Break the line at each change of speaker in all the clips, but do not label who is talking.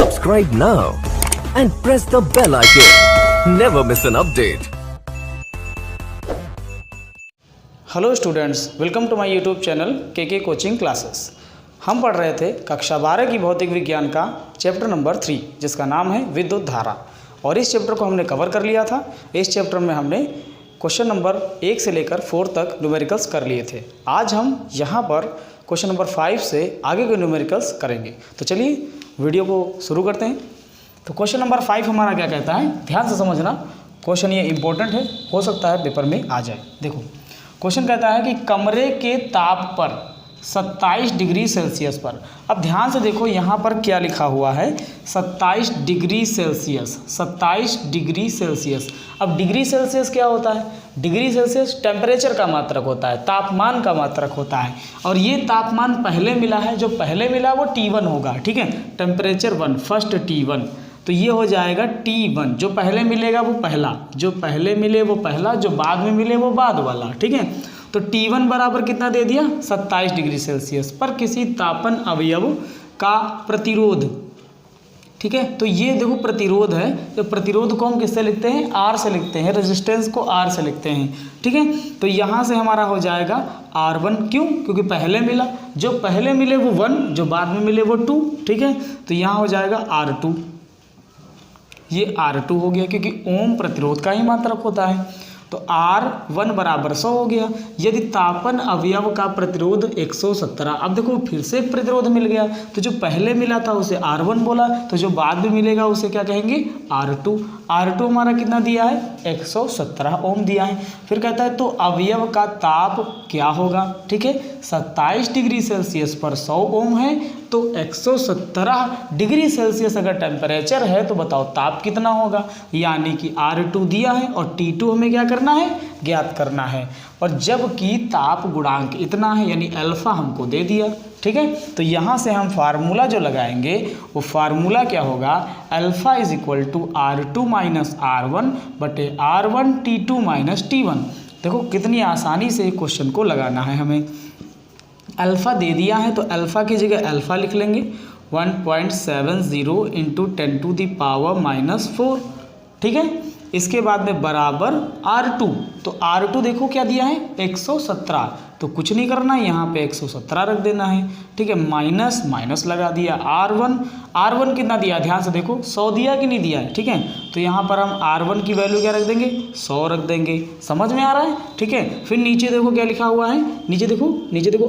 Subscribe now and press the bell icon. Never miss an update.
Hello students, welcome to my YouTube channel के coaching classes. हम पढ़ रहे थे कक्षा 12 की भौतिक विज्ञान का चैप्टर नंबर 3 जिसका नाम है विद्युत धारा, और इस चैप्टर को हमने कवर कर लिया था। इस चैप्टर में हमने क्वेश्चन नंबर 1 से लेकर 4 तक न्यूमेरिकल्स कर लिए थे। आज हम यहाँ पर क्वेश्चन नंबर 5 से आगे के न्यूमेरिकल्स करेंगे। तो चलिए वीडियो को शुरू करते हैं। तो क्वेश्चन नंबर 5 हमारा क्या कहता है, ध्यान से समझना। क्वेश्चन ये इंपॉर्टेंट है, हो सकता है पेपर में आ जाए। देखो क्वेश्चन कहता है कि कमरे के ताप पर 27 डिग्री सेल्सियस पर, अब ध्यान से देखो यहाँ पर क्या लिखा हुआ है, 27 डिग्री सेल्सियस, 27 डिग्री सेल्सियस। अब डिग्री सेल्सियस क्या होता है? डिग्री सेल्सियस टेम्परेचर का मात्रक होता है, तापमान का मात्रक होता है। और ये तापमान पहले मिला है, जो पहले मिला वो T1 होगा, ठीक है, टेम्परेचर 1, फर्स्ट T1। तो ये हो जाएगा T1, जो पहले मिलेगा वो पहला, जो पहले मिले वो पहला, जो बाद में मिले वो बाद वाला, ठीक है। तो T1 बराबर कितना दे दिया, 27 डिग्री सेल्सियस पर किसी तापन अवयव का प्रतिरोध, ठीक है। तो ये देखो प्रतिरोध है, तो प्रतिरोध को हम किससे लिखते हैं, R से लिखते हैं, रेजिस्टेंस को R से लिखते हैं, ठीक है। तो यहाँ से हमारा हो जाएगा R1, क्यों? क्योंकि पहले मिला, जो पहले मिले वो 1, जो बाद में मिले वो 2, ठीक है। तो यहाँ हो जाएगा R2, ये R2 हो गया, क्योंकि ओम प्रतिरोध का ही मात्रक होता है। तो R1 बराबर 100 हो गया। यदि तापन अवयव का प्रतिरोध 117, अब देखो फिर से एक प्रतिरोध मिल गया, तो जो पहले मिला था उसे R1 बोला, तो जो बाद में मिलेगा उसे क्या कहेंगे, R2। R2 हमारा कितना दिया है, 117 ओम दिया है। फिर कहता है तो अवयव का ताप क्या होगा, ठीक है। 27 डिग्री सेल्सियस पर 100 ओम है, तो 117 डिग्री सेल्सियस अगर टेम्परेचर है तो बताओ ताप कितना होगा। यानी कि R2 दिया है और T2 हमें क्या करना है, ज्ञात करना है। और जबकि ताप गुणांक इतना है, यानी अल्फा हमको दे दिया, ठीक है। तो यहाँ से हम फार्मूला जो लगाएंगे वो फार्मूला क्या होगा, alpha is equal to R2 minus R1 बटे R1 T2 माइनस T1। देखो कितनी आसानी से क्वेश्चन को लगाना है हमें। अल्फ़ा दे दिया है तो अल्फ़ा की जगह अल्फ़ा लिख लेंगे, 1.70 इंटू 10 टू दी पावर -4, ठीक है। इसके बाद में बराबर R2, तो R2 देखो क्या दिया है, 117, तो कुछ नहीं करना, यहाँ पे 117 रख देना है, ठीक है। माइनस माइनस लगा दिया, R1 कितना दिया, ध्यान से देखो 100 दिया कि नहीं दिया है, ठीक है। तो यहाँ पर हम R1 की वैल्यू क्या रख देंगे, 100 रख देंगे। समझ में आ रहा है, ठीक है। फिर नीचे देखो क्या लिखा हुआ है, नीचे देखो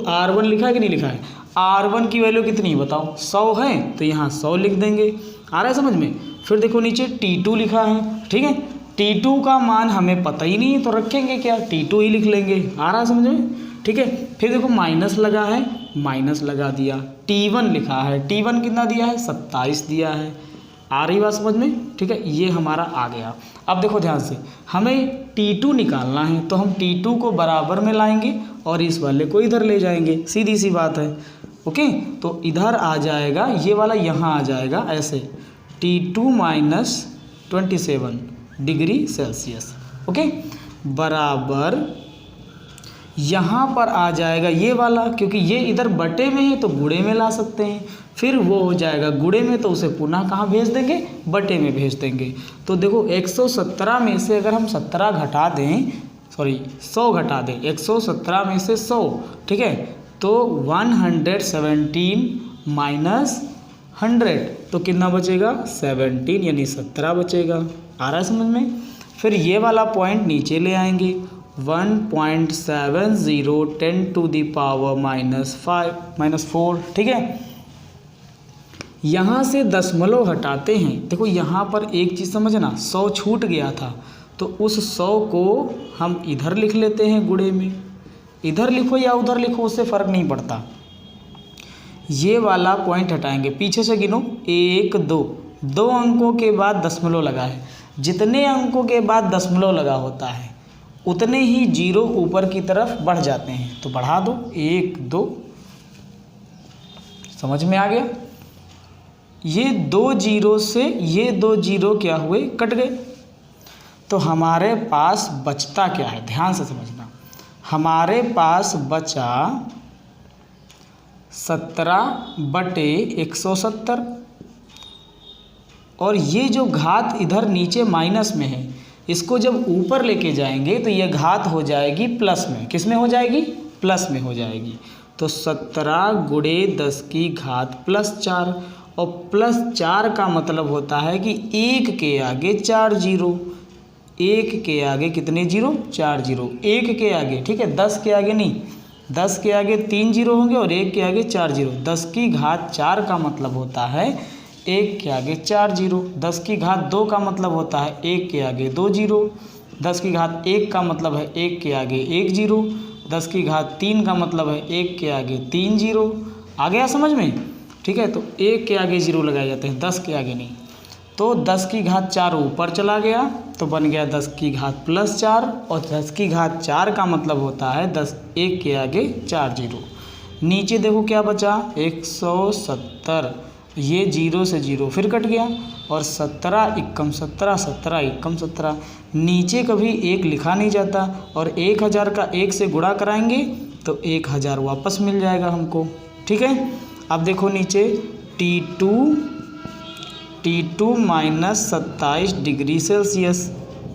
R1 लिखा है कि नहीं लिखा है। R1 की वैल्यू कितनी बताओ, 100 है, तो यहाँ 100 लिख देंगे। आ रहा है समझ में। फिर देखो नीचे T2 लिखा है, ठीक है। T2 का मान हमें पता ही नहीं, तो रखेंगे क्या, T2 ही लिख लेंगे। आ रहा है समझ में, ठीक है। फिर देखो माइनस लगा है, माइनस लगा दिया। T1 लिखा है, T1 कितना दिया है, 27 दिया है। आ रही बात समझ में, ठीक है। ये हमारा आ गया। अब देखो ध्यान से, हमें T2 निकालना है, तो हम T2 को बराबर में लाएंगे और इस वाले को इधर ले जाएंगे, सीधी सी बात है, ओके। तो इधर आ जाएगा, ये वाला यहाँ आ जाएगा ऐसे, T2 minus 27 degree Celsius, okay, बराबर यहाँ पर आ जाएगा ये वाला, क्योंकि ये इधर बटे में है तो गुणे में ला सकते हैं। फिर वो हो जाएगा गुणे में, तो उसे पुनः कहाँ भेज देंगे, बटे में भेज देंगे। तो देखो 117 में से अगर हम 17 घटा दें, सॉरी 100 घटा दें, 117 में से 100, ठीक है, तो 117 माइनस 100, तो कितना बचेगा, 17, यानी 17 बचेगा। आ रहा है समझ में। फिर ये वाला पॉइंट नीचे ले आएंगे, 1.70 10 टू दी पावर -4, ठीक है। यहाँ से दशमलव हटाते हैं, देखो यहाँ पर एक चीज़ समझना, 100 छूट गया था, तो उस 100 को हम इधर लिख लेते हैं गुणे में। इधर लिखो या उधर लिखो उससे फ़र्क नहीं पड़ता। ये वाला पॉइंट हटाएंगे, पीछे से गिनो, 1 2 अंकों के बाद दशमलव लगा है। जितने अंकों के बाद दशमलव लगा होता है उतने ही जीरो ऊपर की तरफ बढ़ जाते हैं, तो बढ़ा दो, 1 2, समझ में आ गया। ये 2 जीरो से ये 2 जीरो क्या हुए, कट गए। तो हमारे पास बचता क्या है, ध्यान से समझना। हमारे पास बचा 17/170, और ये जो घात इधर नीचे माइनस में है, इसको जब ऊपर लेके जाएंगे तो ये घात हो जाएगी प्लस में। किस में हो जाएगी? प्लस में हो जाएगी। तो 17 गुणे 10 की घात +4, और +4 का मतलब होता है कि 1 के आगे 4 जीरो। 1 के आगे कितने जीरो? 4 जीरो। 1 के आगे, ठीक है, 10 के आगे नहीं, 10 के आगे 3 जीरो होंगे और 1 के आगे 4 जीरो। 10 की घात 4 का मतलब होता है 1 के आगे 4 जीरो। 10 की घात 2 का मतलब होता है 1 के आगे 2 जीरो। 10 की घात 1 का मतलब है 1 के आगे 1 जीरो। 10 की घात 3 का मतलब है 1 के आगे 3 जीरो। आ गया समझ में? ठीक है, तो 1 के आगे जीरो लगाए जाते हैं, 10 के आगे नहीं। तो 10 की घात 4 ऊपर चला गया तो बन गया 10 की घात +4, और 10 की घात 4 का मतलब होता है 1 के आगे 4 जीरो। नीचे देखो क्या बचा? 170। ये जीरो से जीरो फिर कट गया, और 17 एकम 17, 17 एकम 17। नीचे कभी 1 लिखा नहीं जाता, और 1000 का 1 से गुणा कराएंगे तो 1000 वापस मिल जाएगा हमको। ठीक है, अब देखो नीचे T2 -27 डिग्री सेल्सियस,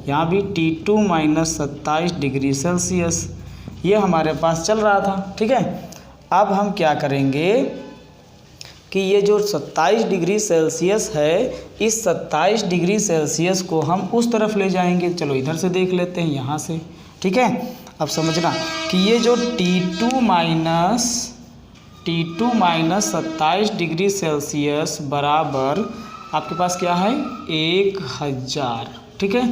यहाँ भी T2 -27 डिग्री सेल्सियस ये हमारे पास चल रहा था। ठीक है, अब हम क्या करेंगे कि ये जो 27 डिग्री सेल्सियस है, इस 27 डिग्री सेल्सियस को हम उस तरफ ले जाएंगे। चलो इधर से देख लेते हैं, यहाँ से। ठीक है, अब समझना कि ये जो T2 -27 डिग्री सेल्सियस बराबर आपके पास क्या है? 1000। ठीक है,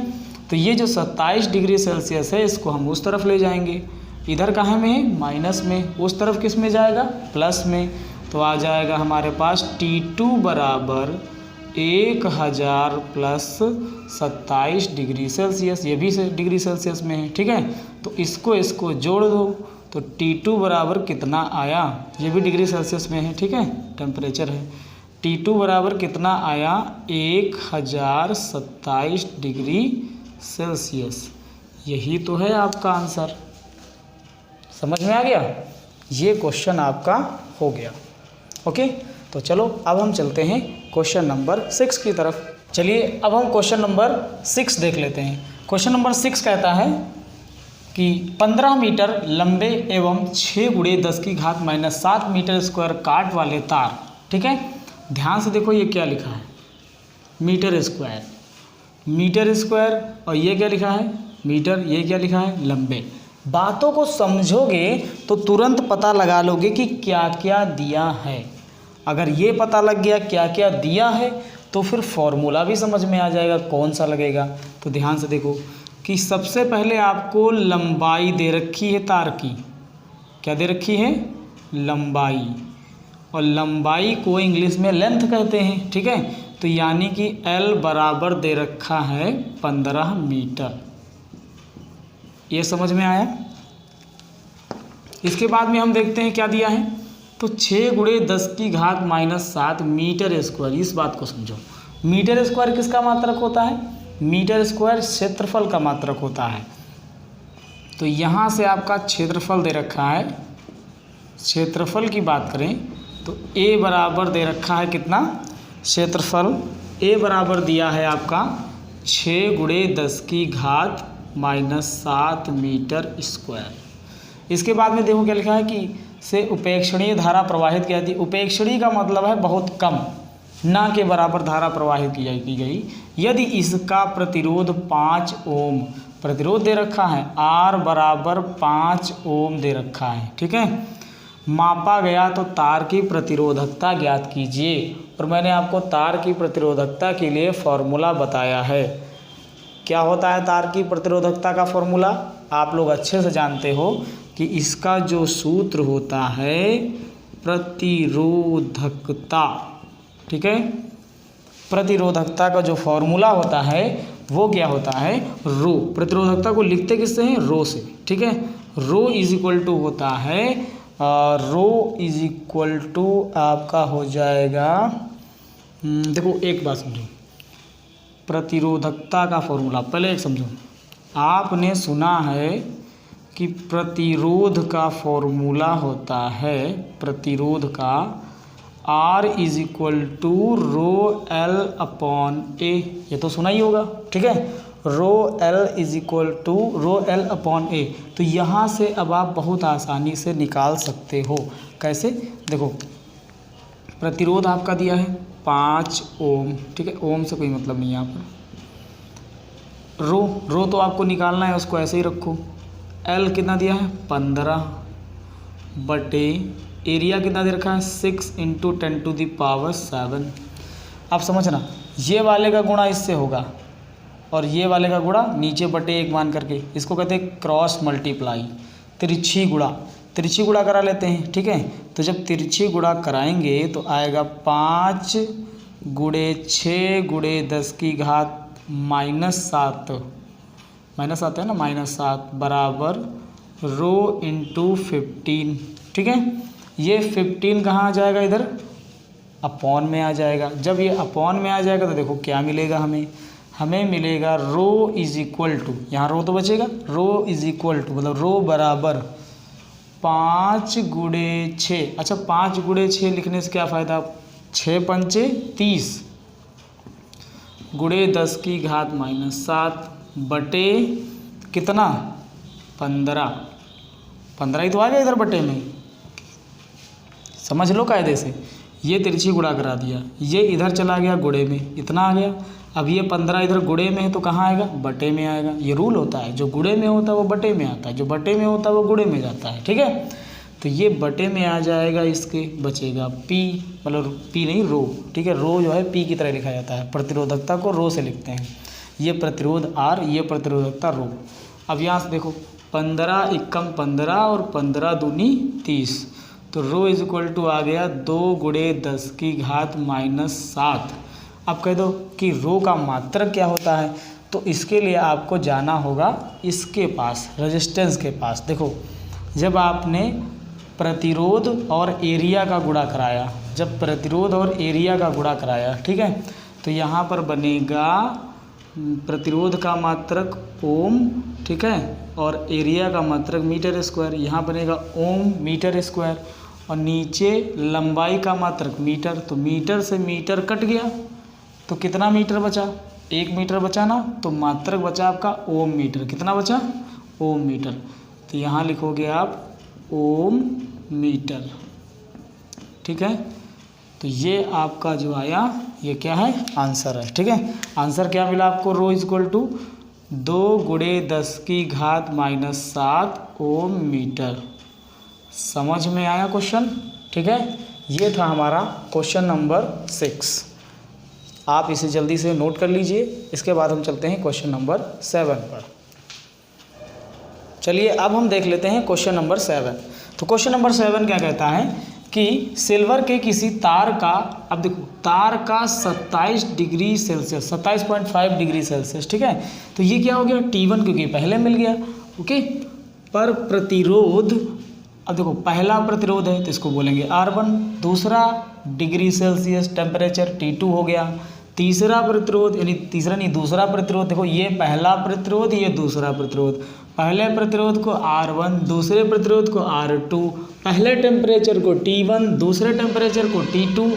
तो ये जो 27 डिग्री सेल्सियस है इसको हम उस तरफ ले जाएंगे। इधर कहाँ में है? माइनस में। उस तरफ किस में जाएगा? प्लस में। तो आ जाएगा हमारे पास T2 बराबर 1000 + 27 डिग्री सेल्सियस। ये भी डिग्री सेल्सियस में है। ठीक है, तो इसको जोड़ दो तो T2 बराबर कितना आया? ये भी डिग्री सेल्सियस में है। ठीक है, टेम्परेचर है। T2 बराबर कितना आया? 1027 डिग्री सेल्सियस। यही तो है आपका आंसर। समझ में आ गया? ये क्वेश्चन आपका हो गया। ओके, तो चलो अब हम चलते हैं क्वेश्चन नंबर 6 की तरफ। चलिए अब हम क्वेश्चन नंबर 6 देख लेते हैं। क्वेश्चन नंबर 6 कहता है कि 15 मीटर लंबे एवं 6 गुणे 10 की घात -7 मीटर स्क्वायर काट वाले तार। ठीक है, ध्यान से देखो ये क्या लिखा है? मीटर स्क्वायर, मीटर स्क्वायर, और ये क्या लिखा है? मीटर। ये क्या लिखा है? लंबे। बातों को समझोगे तो तुरंत पता लगा लोगे कि क्या क्या दिया है। अगर ये पता लग गया क्या क्या दिया है तो फिर फॉर्मूला भी समझ में आ जाएगा कौन सा लगेगा। तो ध्यान से देखो कि सबसे पहले आपको लंबाई दे रखी है तार की। क्या दे रखी है? लंबाई। और लंबाई को इंग्लिश में लेंथ कहते हैं। ठीक है, तो यानी कि L बराबर दे रखा है 15 मीटर। ये समझ में आया? इसके बाद में हम देखते हैं क्या दिया है। तो 6 गुणे 10 की घात -7 मीटर स्क्वायर। इस बात को समझो, मीटर स्क्वायर किसका मात्रक होता है? मीटर स्क्वायर क्षेत्रफल का मात्रक होता है। तो यहाँ से आपका क्षेत्रफल दे रखा है। क्षेत्रफल की बात करें तो A बराबर दे रखा है कितना? क्षेत्रफल A बराबर दिया है आपका 6 गुणे 10 की घात -7 मीटर स्क्वायर। इसके बाद में देखो क्या लिखा है कि से उपेक्षणीय धारा प्रवाहित की जाती है। उपेक्षणीय का मतलब है बहुत कम, ना के बराबर धारा प्रवाहित की गई यदि इसका प्रतिरोध 5 ओम, प्रतिरोध दे रखा है R बराबर 5 ओम दे रखा है। ठीक है, मापा गया तो तार की प्रतिरोधकता ज्ञात कीजिए। और मैंने आपको तार की प्रतिरोधकता के लिए फॉर्मूला बताया है। क्या होता है तार की प्रतिरोधकता का फॉर्मूला? आप लोग अच्छे से जानते हो कि इसका जो सूत्र होता है प्रतिरोधकता। ठीक है, प्रतिरोधकता का जो फॉर्मूला होता है वो क्या होता है? रो। प्रतिरोधकता को लिखते किससे हैं? रो से। ठीक है, रो इज इक्वल टू होता है रो इज इक्वल टू आपका हो जाएगा, देखो एक बात समझो, प्रतिरोधकता का फॉर्मूला पहले एक समझो। आपने सुना है कि प्रतिरोध का फॉर्मूला होता है, प्रतिरोध का R is equal to rho L upon A, ये तो सुना ही होगा, ठीक है। Rho L is equal to rho L upon A. तो यहाँ से अब आप बहुत आसानी से निकाल सकते हो। कैसे? देखो, प्रतिरोध आपका दिया है 5 ओम, ठीक है, ओम से कोई मतलब नहीं है यहाँ पर। रो तो आपको निकालना है, उसको ऐसे ही रखो। एल कितना दिया है 15 बटे एरिया कितना दे रखा है 6 इंटू 10⁻⁷। आप समझना, ये वाले का गुणा इससे होगा और ये वाले का गुणा नीचे बटे 1 मान करके, इसको कहते हैं क्रॉस मल्टीप्लाई, तिरछी गुणा करा लेते हैं, ठीक है। तो जब तिरछी गुणा कराएंगे तो आएगा 5 × 6 × 10⁻⁷ -7 है ना, -7 बराबर रो इंटू 15, ठीक है। ये 15 कहाँ आ जाएगा, इधर अपॉन में आ जाएगा। जब ये अपॉन में आ जाएगा तो देखो क्या मिलेगा, हमें मिलेगा रो इज इक्वल टू, यहाँ रो तो बचेगा, रो इज इक्वल टू मतलब रो बराबर 5 × 6। अच्छा, 5 × 6 लिखने से क्या फ़ायदा, 6 पंचे 30 × 10⁻⁷ बटे कितना 15 ही तो आ गया इधर बटे में। समझ लो कायदे से, ये तिरछी गुणा करा दिया, ये इधर चला गया गुणे में, इतना आ गया। अब ये 15 इधर गुणे में है तो कहाँ आएगा, बटे में आएगा। ये रूल होता है, जो गुणे में होता है वो बटे में आता है, जो बटे में होता है वो गुणे में जाता है, ठीक है। तो ये बटे में आ जाएगा, इसके बचेगा पी, मतलब पी नहीं रो, ठीक है। रो जो है पी की तरह लिखा जाता है, प्रतिरोधकता को रो से लिखते हैं। ये प्रतिरोध आर, ये प्रतिरोधकता रो। अब यहाँ से देखो 15 एकम 15 और 15 दूनी 30, तो रो इज इक्वल टू आ गया 2 × 10⁻⁷। अब कह दो कि रो का मात्रक क्या होता है, तो इसके लिए आपको जाना होगा इसके पास, रेजिस्टेंस के पास। देखो, जब आपने प्रतिरोध और एरिया का गुणा कराया, जब प्रतिरोध और एरिया का गुणा कराया, ठीक है, तो यहाँ पर बनेगा प्रतिरोध का मात्रक ओम, ठीक है, और एरिया का मात्रक मीटर स्क्वायर। यहाँ बनेगा ओम मीटर स्क्वायर, और नीचे लंबाई का मात्रक मीटर, तो मीटर से मीटर कट गया तो कितना मीटर बचा, 1 मीटर बचा ना, तो मात्रक बचा आपका ओम मीटर। कितना बचा, ओम मीटर। तो यहाँ लिखोगे आप ओम मीटर, ठीक है। तो ये आपका जो आया, ये क्या है, आंसर है, ठीक है। आंसर क्या मिला आपको, rho is equal to 2 × 10⁻⁷ ohm metre. समझ में आया क्वेश्चन, ठीक है। ये था हमारा क्वेश्चन नंबर 6। आप इसे जल्दी से नोट कर लीजिए। इसके बाद हम चलते हैं क्वेश्चन नंबर 7 पर। चलिए अब हम देख लेते हैं क्वेश्चन नंबर 7। तो क्वेश्चन नंबर 7 क्या कहता है कि सिल्वर के किसी तार का, अब देखो तार का 27 डिग्री सेल्सियस, 27.5 डिग्री सेल्सियस, ठीक है। तो ये क्या हो गया T1, क्योंकि पहले मिल गया, ओके। पर प्रतिरोध, अब देखो पहला प्रतिरोध है तो इसको बोलेंगे R1, दूसरा डिग्री सेल्सियस टेम्परेचर T2 हो गया, तीसरा प्रतिरोध, यानी तीसरा नहीं दूसरा प्रतिरोध, देखो ये पहला प्रतिरोध, ये दूसरा प्रतिरोध, पहले प्रतिरोध को R1, दूसरे प्रतिरोध को R2, पहले टेम्परेचर को T1, दूसरे टेम्परेचर को T2।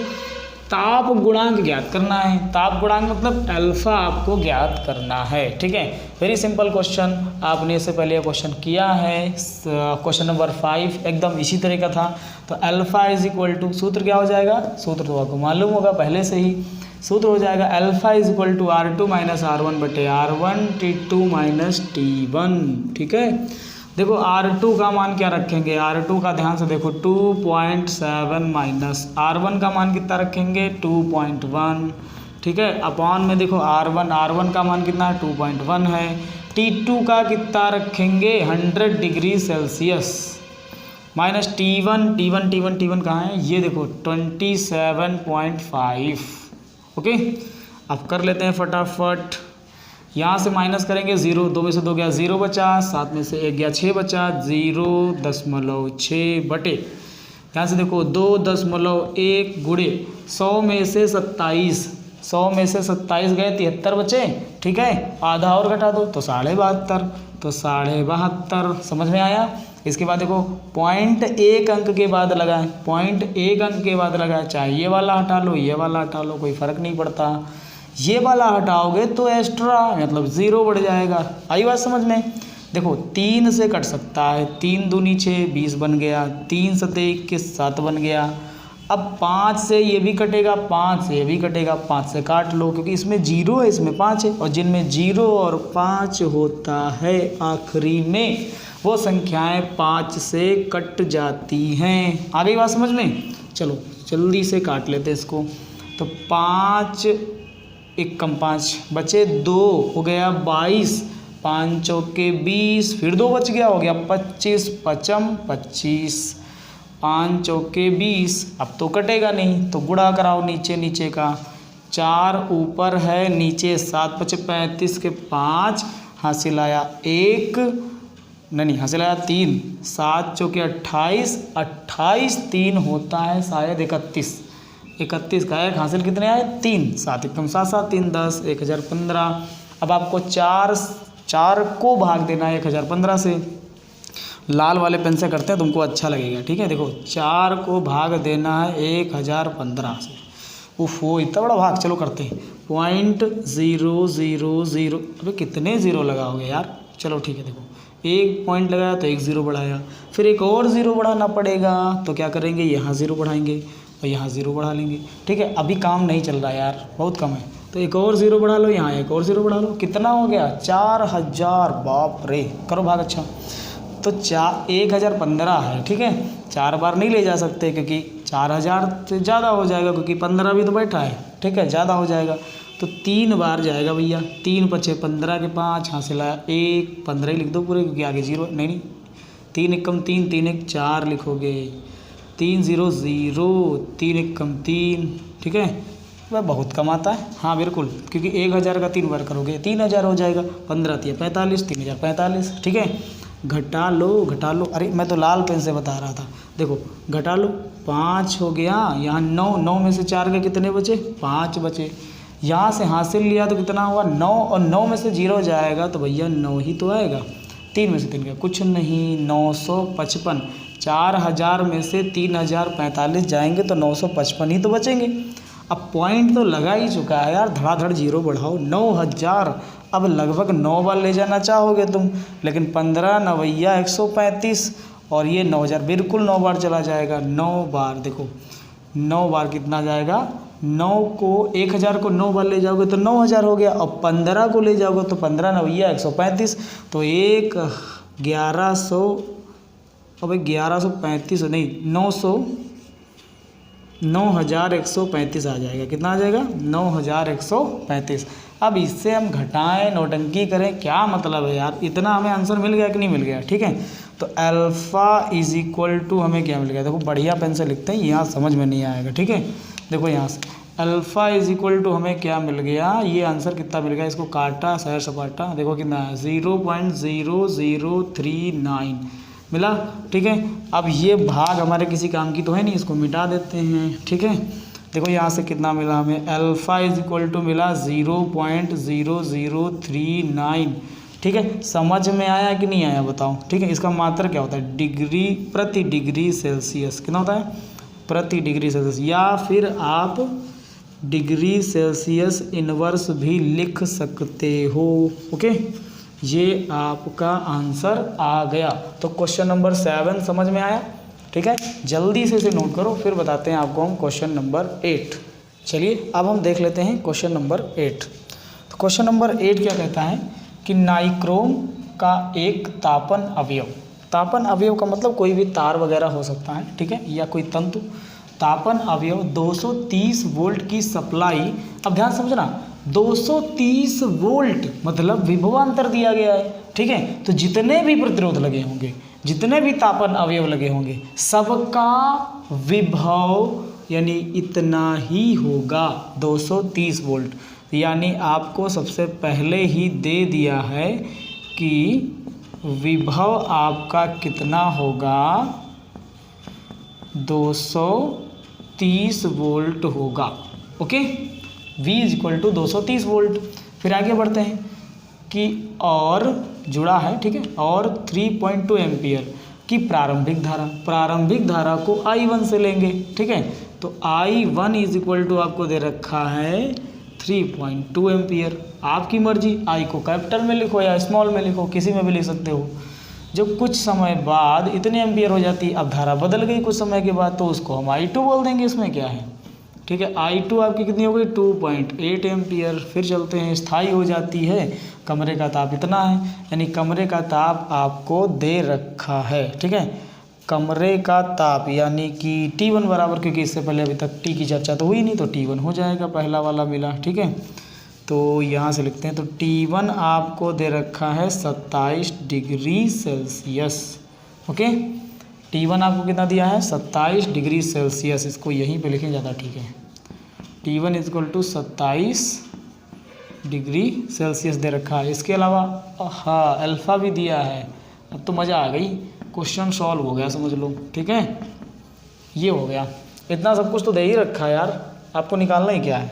ताप गुणांक ज्ञात करना है, ताप गुणांक मतलब अल्फा आपको ज्ञात करना है, ठीक है। वेरी सिंपल क्वेश्चन, आपने इससे पहले क्वेश्चन किया है, क्वेश्चन नंबर 5 एकदम इसी तरह का था। तो अल्फा इज इक्वल टू, सूत्र क्या हो जाएगा, सूत्र तो आपको मालूम होगा पहले से ही, सूत्र हो जाएगा alpha is equal to R2 - R1 बटे R1 T2 - T1, ठीक है। देखो R2 का मान क्या रखेंगे, R2 का ध्यान से देखो 2.7 - R1 का मान कितना रखेंगे 2.1, ठीक है। अपॉन में देखो R1 का मान कितना है 2.1 है। T2 का कितना रखेंगे 100 डिग्री सेल्सियस माइनस T1 कहाँ है, ये देखो 27.5, ओके। अब कर लेते हैं फटाफट, यहाँ से माइनस करेंगे 0, 2 में से 2 गया 0 बचा, 7 में से 1 गया 6 बचा, 0.6 बटे, यहाँ से देखो 2.1 गुणे 100 में से 27, 100 में से 27 गए 73 बचे, ठीक है। आधा और घटा दो तो 72.5, तो 72.5, समझ में आया। इसके बाद देखो पॉइंट 1 अंक के बाद लगाएं, पॉइंट 1 अंक के बाद लगाएं, चाहे ये वाला हटा लो ये वाला हटा लो, कोई फ़र्क नहीं पड़ता। ये वाला हटाओगे तो एक्स्ट्रा मतलब 0 बढ़ जाएगा। आई बात समझ में? देखो 3 से कट सकता है, 3 दूनी 6 20 बन गया, 3 सते 21 7 बन गया। अब 5 से ये भी कटेगा, 5 से ये भी कटेगा, 5 से काट लो क्योंकि इसमें 0 है इसमें 5 है, और जिनमें 0 और 5 होता है आखिरी में वो संख्याएं 5 से कट जाती हैं। आ गई बात समझ में? चलो जल्दी से काट लेते हैं इसको। तो 5 1 कम 5 बचे 2 हो गया 22, 5 चौके 20, फिर 2 बच गया हो गया 25, 55 25, 5 चौके 20। अब तो कटेगा नहीं तो गुणा कराओ नीचे नीचे का, 4 ऊपर है नीचे 7 बचे 35 के 5 हासिल आया 1 नहीं हासिल आया 3, 7 चौके 28, 28 3 होता है शायद 31, 31 का 1 हासिल कितने आए 3, 7 एकम 7 7 3 10 1015। अब आपको 4 को भाग देना है 1015 से। लाल वाले पेन से करते हैं तुमको अच्छा लगेगा, ठीक है। देखो 4 को भाग देना है 1015 से। वो इतना बड़ा भाग, चलो करते हैं। 0.000 अबे कितने ज़ीरो लगाओगे यार? चलो ठीक है, देखो 1 पॉइंट लगाया तो 1 ज़ीरो बढ़ाया, फिर एक और ज़ीरो बढ़ाना पड़ेगा तो क्या करेंगे, यहाँ ज़ीरो बढ़ाएंगे और यहाँ ज़ीरो बढ़ा लेंगे, ठीक है। अभी काम नहीं चल रहा यार, बहुत कम है, तो एक और ज़ीरो बढ़ा लो, यहाँ एक और ज़ीरो बढ़ा लो। कितना हो गया 4000, बाप रे। करो भाग अच्छा। तो 1015 है, ठीक है। 4 बार नहीं ले जा सकते क्योंकि 4000 से ज़्यादा हो जाएगा, क्योंकि 15 भी तो बैठा है, ठीक है, ज़्यादा हो जाएगा। तो 3 बार जाएगा भैया, 3 बचे 15 के 5 हासिल आया 1, 15 ही लिख दो पूरे क्योंकि आगे 0 नहीं 3 एकम 3, 3 1 4 लिखोगे, 3 0 0, 3 एकम 3, ठीक है। वह बहुत कम आता है, हाँ बिल्कुल, क्योंकि 1000 का 3 बार करोगे 3000 हो जाएगा, 15 3 45, 3045, ठीक है। घटा लो, अरे मैं तो लाल पेन से बता रहा था। देखो घटा लो, 5 हो गया, यहाँ 9, 9 में से 4 के कितने बचे 5 बचे, यहाँ से हासिल लिया तो कितना हुआ 9, और 9 में से 0 जाएगा तो भैया 9 ही तो आएगा। 3 में से 3 का कुछ नहीं, 955, 4000 में से 3045 जाएंगे तो 955 ही तो बचेंगे। अब पॉइंट तो लगा ही चुका है यार, धड़ाधड़ 0 बढ़ाओ, 9000। अब लगभग 9 बार ले जाना चाहोगे तुम, लेकिन 15 9 135 और ये 9000 बिल्कुल 9 बार चला जाएगा। 9 बार देखो 9 बार कितना जाएगा, 9 को 1000 को 9 बार ले जाओगे तो 9000 हो गया, और 15 को ले जाओगे तो 15 9 135, तो 1100 अब 1135 नहीं 9135 आ जाएगा। कितना आ जाएगा 9135। अब इससे हम घटाएं नौटंकी करें, क्या मतलब है यार, इतना हमें आंसर मिल गया कि नहीं मिल गया, ठीक है। तो अल्फ़ा इज इक्वल टू हमें क्या मिल गया, देखो बढ़िया पेन से लिखते हैं, यहाँ समझ में नहीं आएगा, ठीक है। देखो यहाँ से अल्फ़ा इज इक्वल टू हमें क्या मिल गया, ये आंसर कितना मिल गया, इसको काटा सैर सपाटा, देखो कितना है 0.0039 मिला, ठीक है। अब ये भाग हमारे किसी काम की तो है नहीं, इसको मिटा देते हैं, ठीक है। देखो यहाँ से कितना मिला हमें, अल्फ़ा इज इक्वल टू मिला 0.0039, ठीक है। समझ में आया कि नहीं आया बताओ, ठीक है। इसका मात्रा क्या होता है, डिग्री प्रति डिग्री सेल्सियस, कितना होता है प्रति डिग्री सेल्सियस, या फिर आप डिग्री सेल्सियस इनवर्स भी लिख सकते हो, ओके। ये आपका आंसर आ गया। तो क्वेश्चन नंबर 7 समझ में आया, ठीक है। जल्दी से इसे नोट करो, फिर बताते हैं आपको हम क्वेश्चन नंबर 8। चलिए अब हम देख लेते हैं क्वेश्चन नंबर 8। तो क्वेश्चन नंबर 8 क्या कहता है कि नाइक्रोम का एक तापन अवयव, तापन अवयव का मतलब कोई भी तार वगैरह हो सकता है, ठीक है, या कोई तंतु, तापन अवयव 230 वोल्ट की सप्लाई। अब ध्यान समझना, 230 वोल्ट मतलब विभवांतर दिया गया है, ठीक है। तो जितने भी प्रतिरोध लगे होंगे, जितने भी तापन अवयव लगे होंगे, सबका विभव यानी इतना ही होगा 230 वोल्ट। यानी आपको सबसे पहले ही दे दिया है कि विभव आपका कितना होगा, 230 वोल्ट होगा, okay. V is equal to 230 volt. फिर आगे बढ़ते हैं कि और जुड़ा है, ठीक है, और 3.2 एम्पियर, कि प्रारंभिक धारा को I1 से लेंगे, ठीक है। तो I1 इज इक्वल टू आपको दे रखा है 3.2 एम्पियर। आपकी मर्जी, I को कैपिटल में लिखो या स्मॉल में लिखो, किसी में भी लिख सकते हो। जब कुछ समय बाद इतने एम्पियर हो जाती है, अब धारा बदल गई कुछ समय के बाद, तो उसको हम I2 बोल देंगे, इसमें क्या है, ठीक है। I2 आपकी कितनी हो गई 2.8 एम्पियर। फिर चलते हैं, स्थायी हो जाती है, कमरे का ताप इतना है, यानी कमरे का ताप आपको दे रखा है, ठीक है। कमरे का ताप यानी कि T1 बराबर, क्योंकि इससे पहले अभी तक T की चर्चा तो हुई नहीं, तो T1 हो जाएगा, पहला वाला मिला, ठीक है। तो यहाँ से लिखते हैं, तो T1 आपको दे रखा है 27 डिग्री सेल्सियस, ओके। T1 आपको कितना दिया है 27 डिग्री सेल्सियस, इसको यहीं पे लिखें ज़्यादा ठीक है। T1 is equal to 27 degree Celsius दे रखा है। इसके अलावा हाँ अल्फ़ा भी दिया है। अब तो मज़ा आ गई, क्वेश्चन सॉल्व हो गया समझ लो, ठीक है। ये हो गया, इतना सब कुछ तो दे ही रखा है यार, आपको निकालना ही क्या है,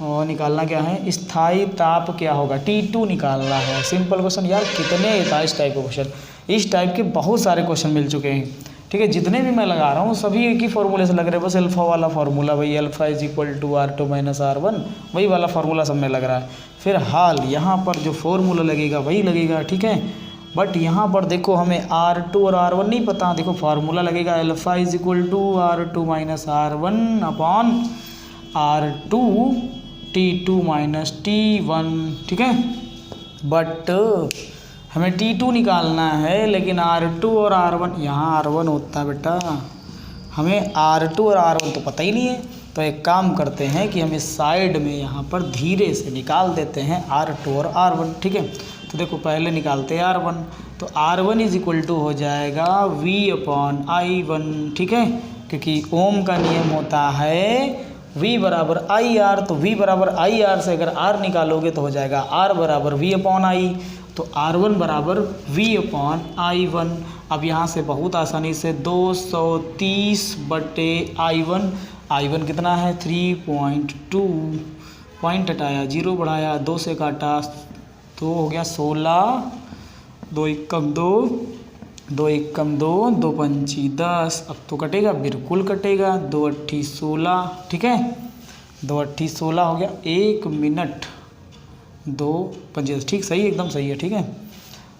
और निकालना क्या है, स्थायी ताप क्या होगा, T2 निकालना है। सिंपल क्वेश्चन यार, कितने था इस टाइप के क्वेश्चन, इस टाइप के बहुत सारे क्वेश्चन मिल चुके हैं, ठीक है। जितने भी मैं लगा रहा हूँ सभी एक ही फॉर्मूले से लग रहे हैं, बस अल्फ़ा वाला फार्मूला, वही alpha is equal to R2 minus R1, वही वाला फार्मूला सब में लग रहा है। फिर हाल यहाँ पर जो फार्मूला लगेगा वही लगेगा, ठीक है। बट यहाँ पर देखो हमें R2 और R1 नहीं पता, देखो फार्मूला लगेगा alpha is equal to R2 minus R1 upon R2 T2 minus T1, ठीक है। बट हमें T2 निकालना है, लेकिन R2 और R1, यहाँ R1 होता है बेटा, हमें R2 और R1 तो पता ही नहीं है। तो एक काम करते हैं कि हम इस साइड में यहाँ पर धीरे से निकाल देते हैं R2 और R1, ठीक है। तो देखो पहले निकालते हैं R1, तो R1 इज इक्वल टू हो जाएगा V अपॉन I1, ठीक है, क्योंकि ओम का नियम होता है V बराबर IR, तो V बराबर IR से अगर R निकालोगे तो हो जाएगा R बराबर V अपॉन I, तो R1 बराबर V अपॉन I1। अब यहाँ से बहुत आसानी से 230 बटे I1 कितना है 3.2, पॉइंट हटाया 0 बढ़ाया 2 से काटा तो हो गया 16, 2 एकम 2, 2 एकम 2, 2 पंची 10, अब तो कटेगा, बिल्कुल कटेगा, 2 अट्ठी 16, ठीक है, 2 अट्ठी 16 हो गया, 1 मिनट 2 पंची 10, ठीक, सही एकदम सही है, ठीक है।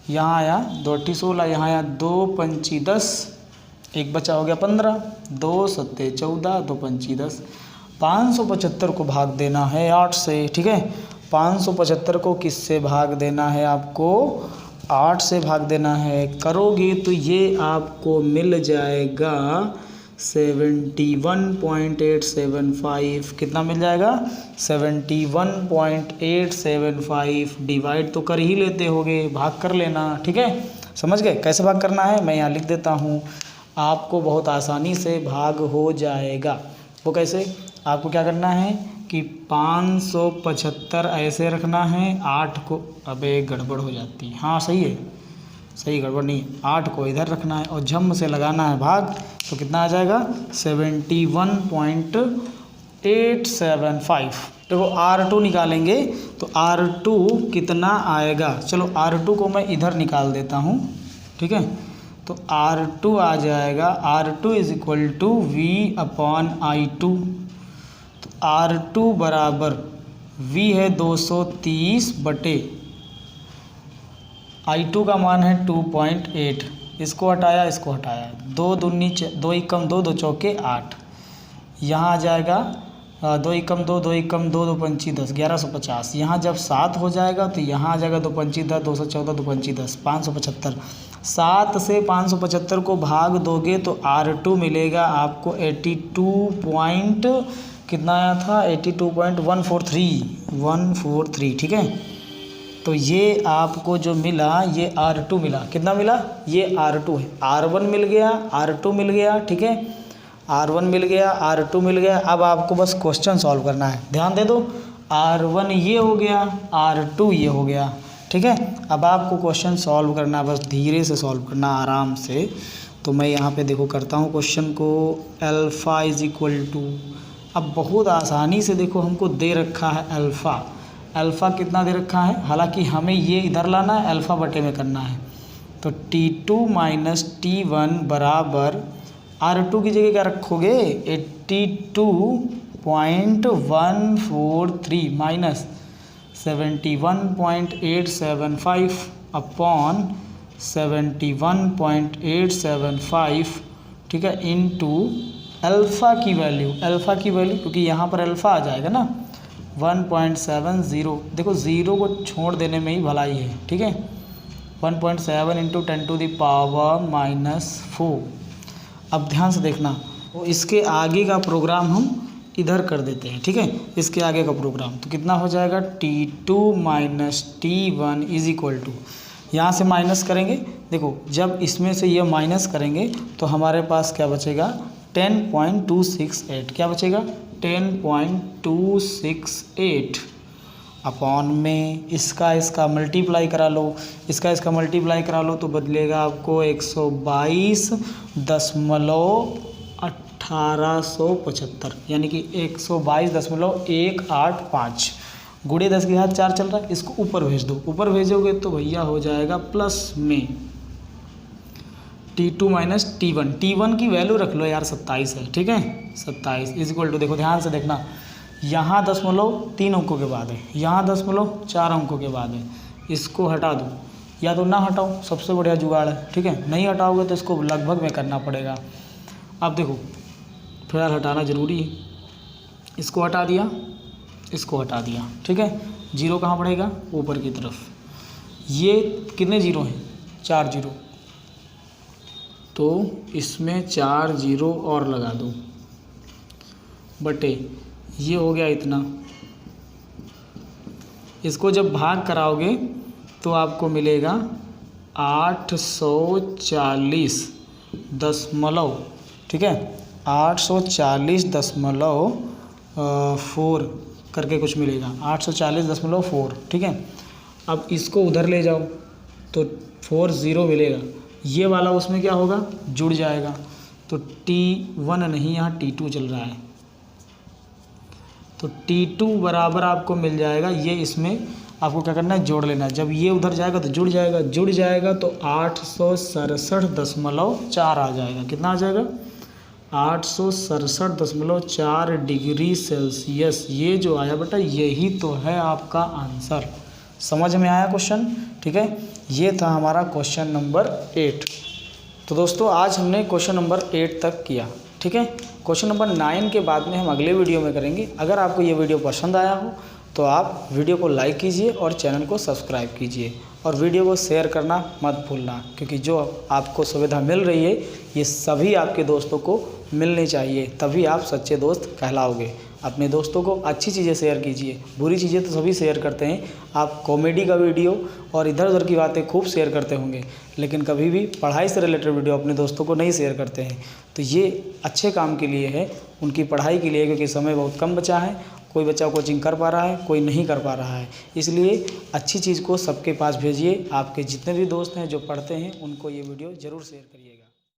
यहाँ आया 2 अट्ठी 16, यहाँ आया 2 पंची 10, एक बचा हो गया 15, 2 सत्ते 14, 2 पंची 10, 575 को भाग देना है 8 से, ठीक है। 575 को किससे भाग देना है आपको, 8 से भाग देना है, करोगे तो ये आपको मिल जाएगा 71.875, कितना मिल जाएगा 71.875, डिवाइड तो कर ही लेते होगे, भाग कर लेना, ठीक है। समझ गए कैसे भाग करना है, मैं यहाँ लिख देता हूँ, आपको बहुत आसानी से भाग हो जाएगा। वो कैसे, आपको क्या करना है कि 575 ऐसे रखना है, 8 को, अबे गड़बड़ हो जाती है, हाँ सही है, सही गड़बड़ नहीं है, 8 को इधर रखना है और झम से लगाना है भाग, तो कितना आ जाएगा 71.875। देखो R2 निकालेंगे तो R2 कितना आएगा, चलो R2 को मैं इधर निकाल देता हूँ, ठीक है। तो R2 आ जाएगा, R2 is equal to V upon I2, तो R2 बराबर V है 230 बटे I2 का मान है 2.8, इसको हटाया इसको हटाया, 2 दूनी 2 एकम 2, 2 चौके 8, यहाँ आ जाएगा 2 एकम 2, 2 एकम 2, 2 पंची 10, 1150। यहाँ जब 7 हो जाएगा तो यहाँ आ जाएगा 2 पंची 10, 214, 2 पंची 10, 575। 7 से 575 को भाग दोगे तो R2 मिलेगा आपको 82 कितना आया था 82.143, ठीक है। तो ये आपको जो मिला ये R2 मिला, कितना मिला, ये R2 है, R1 मिल गया, R2 मिल गया, ठीक है, R1 मिल गया, R2 मिल गया। अब आपको बस क्वेश्चन सॉल्व करना है, ध्यान दे दो, R1 ये हो गया, R2 ये हो गया, ठीक है। अब आपको क्वेश्चन सॉल्व करना है, बस धीरे से सॉल्व करना आराम से। तो मैं यहाँ पे देखो करता हूँ क्वेश्चन को, अल्फ़ा इज इक्वल टू, अब बहुत आसानी से देखो हमको दे रखा है अल्फ़ा कितना दे रखा है, हालांकि हमें ये इधर लाना है, अल्फ़ा बटे में करना है। तो T2 माइनस T1 बराबर R2 की जगह क्या रखोगे 82.143 माइनस 71.875 अपॉन 71.875, ठीक है, इनटू अल्फ़ा की वैल्यू क्योंकि यहाँ पर अल्फ़ा आ जाएगा ना 1.70। देखो ज़ीरो को छोड़ देने में ही भलाई है, ठीक है। 1.7 इंटू 10⁻⁻⁴। अब ध्यान से देखना, तो इसके आगे का प्रोग्राम हम इधर कर देते हैं, ठीक है। इसके आगे का प्रोग्राम तो कितना हो जाएगा T2 minus T1 is equal to, यहाँ से माइनस करेंगे। देखो जब इसमें से ये माइनस करेंगे तो हमारे पास क्या बचेगा 10.268। क्या बचेगा 10.268 अपॉन में इसका मल्टीप्लाई करा लो, इसका मल्टीप्लाई करा लो तो बदलेगा आपको 122.1875, यानी कि 122.185 गुणे 10 के घात 4 चल रहा है। इसको ऊपर भेज दो, ऊपर भेजोगे तो भैया हो जाएगा प्लस में T2 माइनस T1 की वैल्यू रख लो यार 27 है, ठीक है। 27 इज इक्वल टू, देखो ध्यान से देखना, यहाँ दशमलव 3 अंकों के बाद है, यहाँ दशमलव 4 अंकों के बाद है। इसको हटा दो, या तो ना हटाओ, सबसे बढ़िया जुगाड़ है, ठीक है। नहीं हटाओगे तो इसको लगभग में करना पड़ेगा। अब देखो फिलहाल हटाना ज़रूरी है। इसको हटा दिया, इसको हटा दिया, ठीक है। जीरो कहाँ पड़ेगा ऊपर की तरफ। ये कितने जीरो हैं 4 जीरो, तो इसमें 4 जीरो और लगा दो बटे ये हो गया इतना। इसको जब भाग कराओगे तो आपको मिलेगा 840.4, ठीक है, 840.4 करके कुछ मिलेगा, 840.4, ठीक है। अब इसको उधर ले जाओ तो 40 मिलेगा, ये वाला उसमें क्या होगा जुड़ जाएगा, तो T1 नहीं, यहाँ T2 चल रहा है, तो T2 बराबर आपको मिल जाएगा, ये इसमें आपको क्या करना है जोड़ लेना है। जब ये उधर जाएगा तो जुड़ जाएगा तो 867.4 आ जाएगा। कितना आ जाएगा 867.4 डिग्री सेल्सियस। ये जो आया बेटा यही तो है आपका आंसर। समझ में आया क्वेश्चन, ठीक है। ये था हमारा क्वेश्चन नंबर 8। तो दोस्तों आज हमने क्वेश्चन नंबर 8 तक किया, ठीक है। क्वेश्चन नंबर 9 के बाद में हम अगले वीडियो में करेंगे। अगर आपको ये वीडियो पसंद आया हो तो आप वीडियो को लाइक कीजिए और चैनल को सब्सक्राइब कीजिए, और वीडियो को शेयर करना मत भूलना, क्योंकि जो आपको सुविधा मिल रही है ये सभी आपके दोस्तों को मिलनी चाहिए, तभी आप सच्चे दोस्त कहलाओगे। अपने दोस्तों को अच्छी चीज़ें शेयर कीजिए, बुरी चीज़ें तो सभी शेयर करते हैं। आप कॉमेडी का वीडियो और इधर उधर की बातें खूब शेयर करते होंगे, लेकिन कभी भी पढ़ाई से रिलेटेड वीडियो अपने दोस्तों को नहीं शेयर करते हैं। तो ये अच्छे काम के लिए है, उनकी पढ़ाई के लिए, क्योंकि समय बहुत कम बचा है। कोई बच्चा कोचिंग कर पा रहा है, कोई नहीं कर पा रहा है, इसलिए अच्छी चीज़ को सबके पास भेजिए। आपके जितने भी दोस्त हैं जो पढ़ते हैं उनको ये वीडियो ज़रूर शेयर करिए।